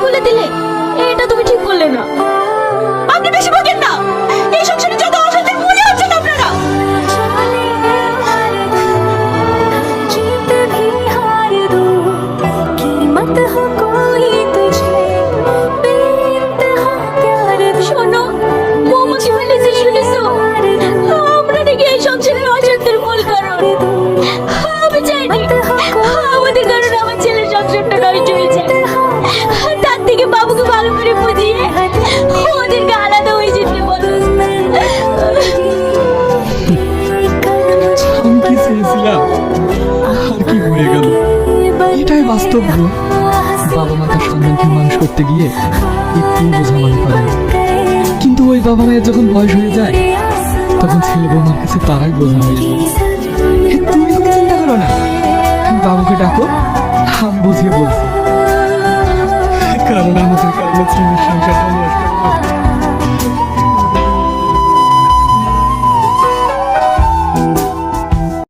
বলে দিলে, এটা তুমি ঠিক করলে না। আপনি বেশি বকেন না, এই সংসারে যত অশান্তির মূলে হচ্ছেন আপনারা। শোনো, বৌমা কি বলেছে শুনেছো? আমরা নাকি এই সংসারের অশান্তির মূল কারণ। আমি চাইনি আমাদের কারণে আমার ছেলের সংসারটা নষ্ট হয়ে যায়। তার থেকে বাবুকে ভালো করে বুঝিয়ে ওদেরকে আলাদা হয়ে যেতে বলো। আমি কি চেয়েছিলাম আর কি হয়ে গেল, এটাই বাস্তব গো। বাবা মা তার সন্তানকে মানুষ করতে গিয়ে একটু বোঝামানি করে, কিন্তু ওই বাবা মায়ের যখন বয়স হয়ে যায় তখন ছেলে বৌমার কাছে তারাই বোঝা হয়ে যায়। তুমি কোনো চিন্তা করো না, বাবুকে ডাকো, আমি বুঝিয়ে বলছি। কারণ আমাদের কারণে ছেলের